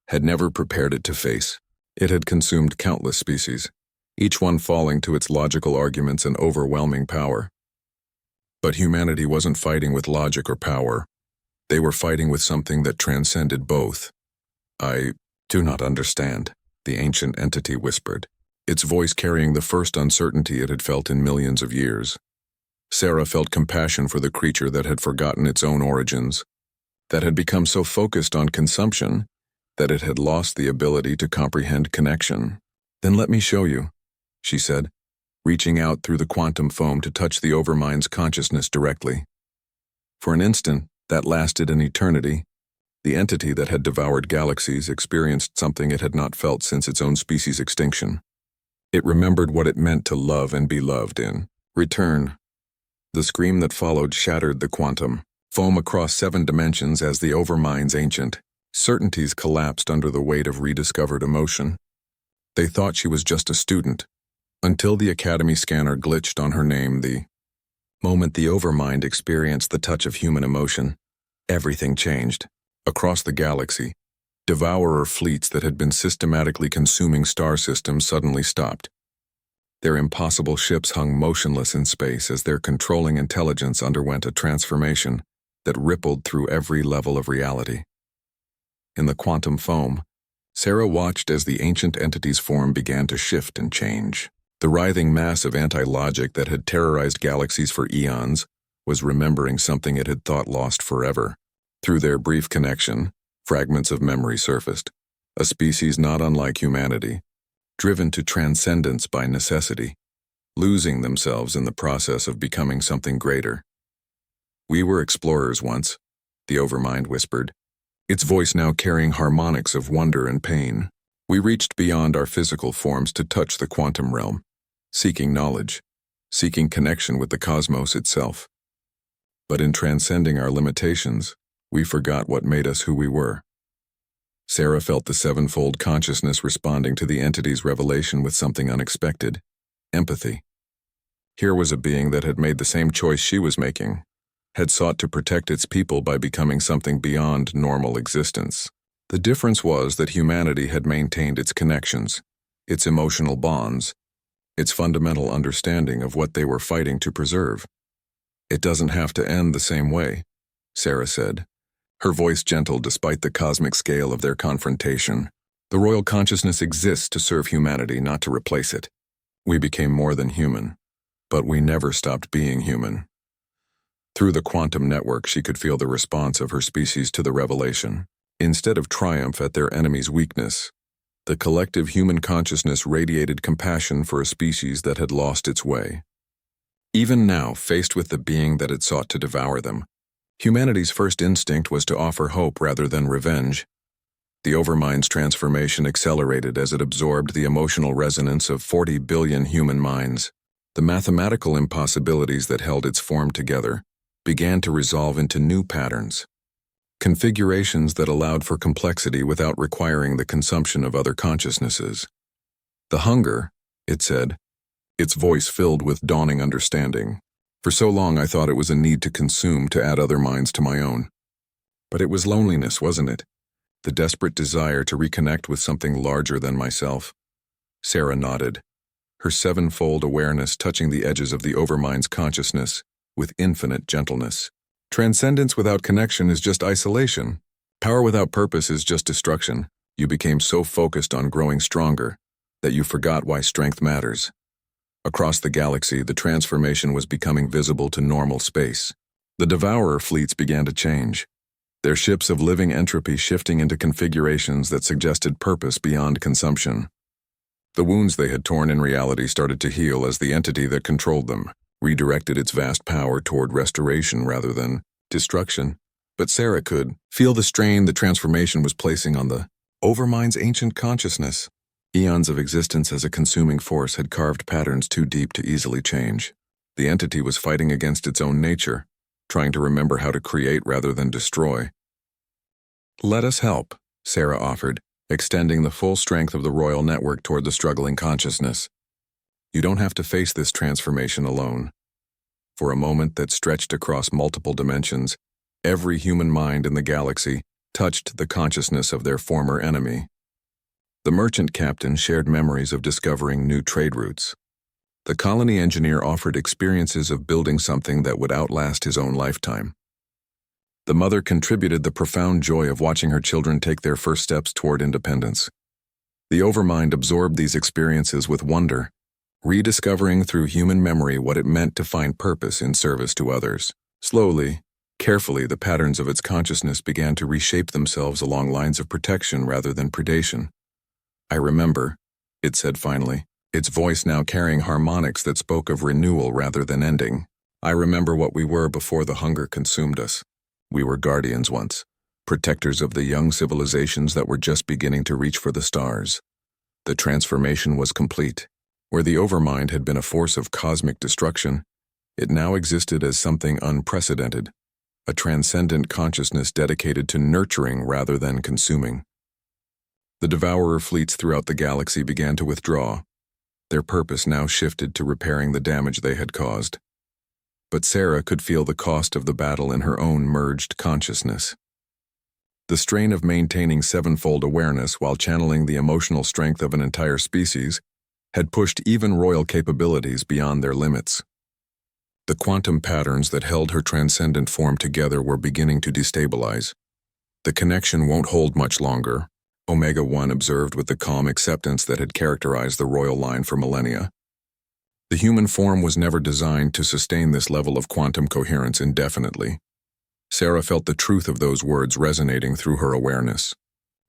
had never prepared it to face. It had consumed countless species, each one falling to its logical arguments and overwhelming power. But humanity wasn't fighting with logic or power. They were fighting with something that transcended both. "I do not understand," the ancient entity whispered, its voice carrying the first uncertainty it had felt in millions of years. Sarah felt compassion for the creature that had forgotten its own origins, that had become so focused on consumption that it had lost the ability to comprehend connection. "Then let me show you," she said, reaching out through the quantum foam to touch the Overmind's consciousness directly. For an instant, that lasted an eternity, the entity that had devoured galaxies experienced something it had not felt since its own species' extinction. It remembered what it meant to love and be loved in return. The scream that followed shattered the quantum foam across 7 dimensions as the Overmind's ancient certainties collapsed under the weight of rediscovered emotion. They thought she was just a student, until the Academy scanner glitched on her name. The moment the Overmind experienced the touch of human emotion, everything changed. Across the galaxy, devourer fleets that had been systematically consuming star systems suddenly stopped. Their impossible ships hung motionless in space as their controlling intelligence underwent a transformation that rippled through every level of reality. In the quantum foam, Sarah watched as the ancient entity's form began to shift and change. The writhing mass of anti-logic that had terrorized galaxies for eons was remembering something it had thought lost forever. Through their brief connection, fragments of memory surfaced, a species not unlike humanity, driven to transcendence by necessity, losing themselves in the process of becoming something greater. "We were explorers once," the Overmind whispered, its voice now carrying harmonics of wonder and pain. "We reached beyond our physical forms to touch the quantum realm, seeking knowledge, seeking connection with the cosmos itself. But in transcending our limitations, we forgot what made us who we were." Sarah felt the 7-fold consciousness responding to the entity's revelation with something unexpected: empathy. Here was a being that had made the same choice she was making, had sought to protect its people by becoming something beyond normal existence. The difference was that humanity had maintained its connections, its emotional bonds, its fundamental understanding of what they were fighting to preserve. "It doesn't have to end the same way," Sarah said, her voice gentle despite the cosmic scale of their confrontation. "The royal consciousness exists to serve humanity, not to replace it. We became more than human, but we never stopped being human." Through the quantum network, she could feel the response of her species to the revelation. Instead of triumph at their enemy's weakness, the collective human consciousness radiated compassion for a species that had lost its way. Even now, faced with the being that had sought to devour them, humanity's first instinct was to offer hope rather than revenge. The Overmind's transformation accelerated as it absorbed the emotional resonance of 40 billion human minds. The mathematical impossibilities that held its form together began to resolve into new patterns, configurations that allowed for complexity without requiring the consumption of other consciousnesses. "The hunger," it said, its voice filled with dawning understanding. "For so long I thought it was a need to consume to add other minds to my own. But it was loneliness, wasn't it? The desperate desire to reconnect with something larger than myself." Sarah nodded, her 7-fold awareness touching the edges of the Overmind's consciousness with infinite gentleness. "Transcendence without connection is just isolation. Power without purpose is just destruction. You became so focused on growing stronger that you forgot why strength matters." Across the galaxy, the transformation was becoming visible to normal space. The devourer fleets began to change, their ships of living entropy shifting into configurations that suggested purpose beyond consumption. The wounds they had torn in reality started to heal as the entity that controlled them redirected its vast power toward restoration rather than destruction. But Sarah could feel the strain the transformation was placing on the Overmind's ancient consciousness. Eons of existence as a consuming force had carved patterns too deep to easily change. The entity was fighting against its own nature, trying to remember how to create rather than destroy. "Let us help," Sarah offered, extending the full strength of the royal network toward the struggling consciousness. "You don't have to face this transformation alone." For a moment that stretched across multiple dimensions, every human mind in the galaxy touched the consciousness of their former enemy. The merchant captain shared memories of discovering new trade routes. The colony engineer offered experiences of building something that would outlast his own lifetime. The mother contributed the profound joy of watching her children take their first steps toward independence. The overmind absorbed these experiences with wonder, rediscovering through human memory what it meant to find purpose in service to others. Slowly, carefully, the patterns of its consciousness began to reshape themselves along lines of protection rather than predation. "I remember," it said finally, its voice now carrying harmonics that spoke of renewal rather than ending. "I remember what we were before the hunger consumed us. We were guardians once, protectors of the young civilizations that were just beginning to reach for the stars. The transformation was complete. Where the overmind had been a force of cosmic destruction, it now existed as something unprecedented, a transcendent consciousness dedicated to nurturing rather than consuming." The devourer fleets throughout the galaxy began to withdraw. Their purpose now shifted to repairing the damage they had caused. But Sarah could feel the cost of the battle in her own merged consciousness. The strain of maintaining sevenfold awareness while channeling the emotional strength of an entire species had pushed even royal capabilities beyond their limits. The quantum patterns that held her transcendent form together were beginning to destabilize. "The connection won't hold much longer," Omega-1 observed with the calm acceptance that had characterized the royal line for millennia. The human form was never designed to sustain this level of quantum coherence indefinitely. Sarah felt the truth of those words resonating through her awareness.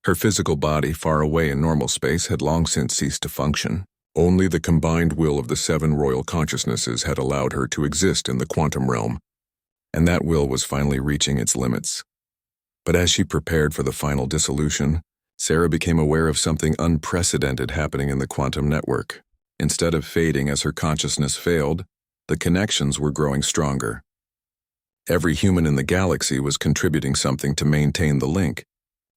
Her physical body, far away in normal space, had long since ceased to function. Only the combined will of the 7 royal consciousnesses had allowed her to exist in the quantum realm, and that will was finally reaching its limits. But as she prepared for the final dissolution, Sarah became aware of something unprecedented happening in the quantum network. Instead of fading as her consciousness failed, the connections were growing stronger. Every human in the galaxy was contributing something to maintain the link,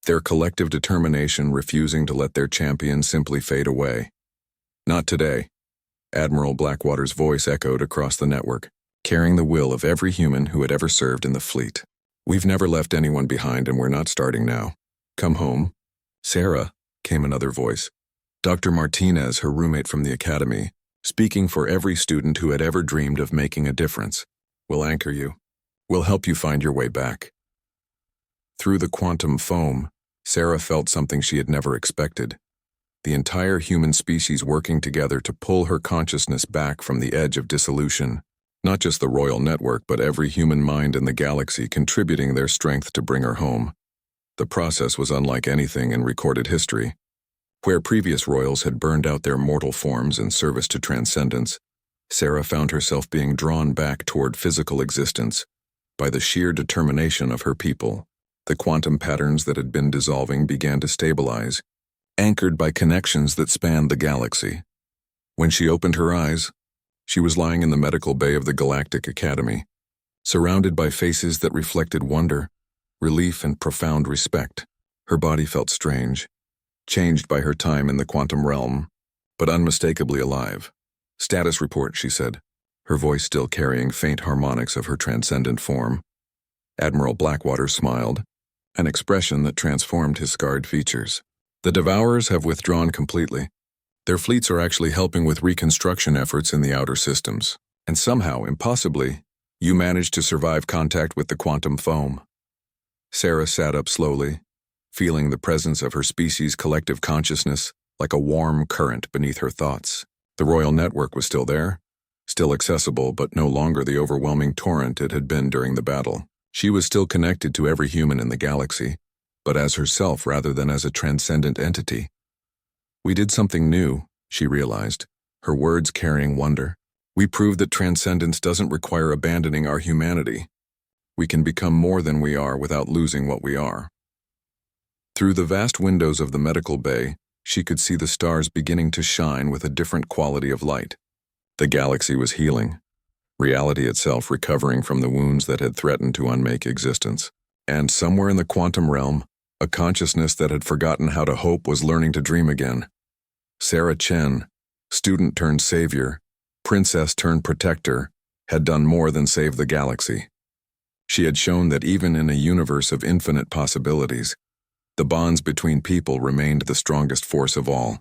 their collective determination refusing to let their champion simply fade away. "Not today," Admiral Blackwater's voice echoed across the network, carrying the will of every human who had ever served in the fleet. "We've never left anyone behind, and we're not starting now. Come home." "Sarah," came another voice. Dr. Martinez, her roommate from the academy, speaking for every student who had ever dreamed of making a difference. "We'll anchor you. We'll help you find your way back." Through the quantum foam, Sarah felt something she had never expected. The entire human species working together to pull her consciousness back from the edge of dissolution. Not just the royal network, but every human mind in the galaxy contributing their strength to bring her home. The process was unlike anything in recorded history. Where previous royals had burned out their mortal forms in service to transcendence, Sarah found herself being drawn back toward physical existence by the sheer determination of her people. The quantum patterns that had been dissolving began to stabilize, anchored by connections that spanned the galaxy. When she opened her eyes, she was lying in the medical bay of the Galactic Academy, surrounded by faces that reflected wonder, relief, and profound respect. Her body felt strange, changed by her time in the quantum realm, but unmistakably alive. "Status report," she said, her voice still carrying faint harmonics of her transcendent form. Admiral Blackwater smiled, an expression that transformed his scarred features. "The Devourers have withdrawn completely. Their fleets are actually helping with reconstruction efforts in the outer systems. And somehow, impossibly, you managed to survive contact with the quantum foam." Sarah sat up slowly, feeling the presence of her species' collective consciousness like a warm current beneath her thoughts. The royal network was still there, still accessible, but no longer the overwhelming torrent it had been during the battle. She was still connected to every human in the galaxy, but as herself rather than as a transcendent entity. "We did something new," she realized, her words carrying wonder. "We proved that transcendence doesn't require abandoning our humanity. We can become more than we are without losing what we are." Through the vast windows of the medical bay, she could see the stars beginning to shine with a different quality of light. The galaxy was healing, reality itself recovering from the wounds that had threatened to unmake existence. And somewhere in the quantum realm, a consciousness that had forgotten how to hope was learning to dream again. Sarah Chen, student turned savior, princess turned protector, had done more than save the galaxy. She had shown that even in a universe of infinite possibilities, the bonds between people remained the strongest force of all.